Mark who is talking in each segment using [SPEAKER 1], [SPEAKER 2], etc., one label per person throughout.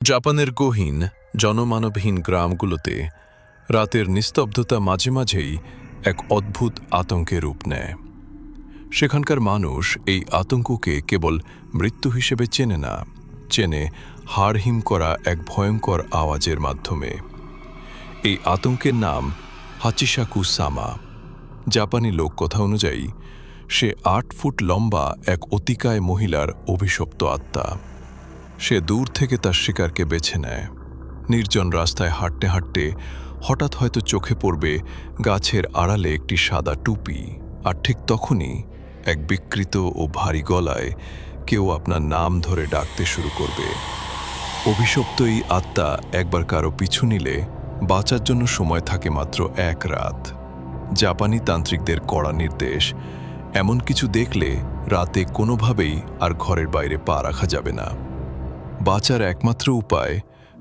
[SPEAKER 1] জাপানের গহীন জনমানবহীন গ্রামগুলোতে রাতের নিস্তব্ধতা মাঝে মাঝেই এক অদ্ভুত আতঙ্কে রূপ নেয়। সেখানকার মানুষ এই আতঙ্ককে কেবল মৃত্যু হিসেবে চেনে না, চেনে হাড়হিম করা এক ভয়ঙ্কর আওয়াজের মাধ্যমে। এই আতঙ্কের নাম হাচিসাকু সামা। জাপানি লোককথা অনুযায়ী সে ৮ ফুট লম্বা এক অতিকায় মহিলার অভিশপ্ত আত্মা। সে দূর থেকে তার শিকারকে বেছে নেয়। নির্জন রাস্তায় হাঁটতে হাঁটতে হঠাৎ হয়তো চোখে পড়বে গাছের আড়ালে একটি সাদা টুপি, আর ঠিক তখনই এক বিকৃত ও ভারী গলায় কেউ আপনার নাম ধরে ডাকতে শুরু করবে। অভিশপ্ত এই আত্মা একবার কারো পিছু নিলে বাঁচার জন্য সময় থাকে মাত্র ১ রাত। জাপানি তান্ত্রিকদের কড়া নির্দেশ, এমন কিছু দেখলে রাতে কোনোভাবেই আর ঘরের বাইরে পা রাখা যাবে না। বাঁচার একমাত্র উপায়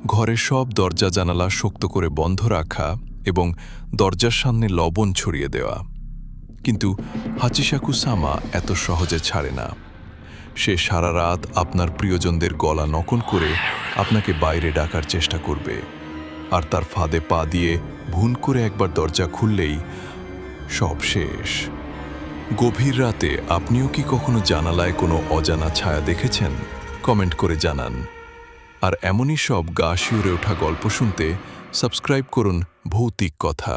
[SPEAKER 1] ঘরের সব দরজা জানালা শক্ত করে বন্ধ রাখা এবং দরজার সামনে লবণ ছড়িয়ে দেওয়া। কিন্তু হাচিসাকু সামা এত সহজে ছাড়ে না। সে সারা রাত আপনার প্রিয়জনদের গলা নকল করে আপনাকে বাইরে ডাকার চেষ্টা করবে, আর তার ফাঁদে পা দিয়ে ভুল করে একবার দরজা খুললেই সব শেষ। গভীর রাতে আপনিও কি কখনো জানালায় কোনো অজানা ছায়া দেখেছেন? কমেন্ট করে জানান। আর এমনই সব গা শিউরে ওঠা গল্প শুনতে সাবস্ক্রাইব করুন ভৌতিক কথা।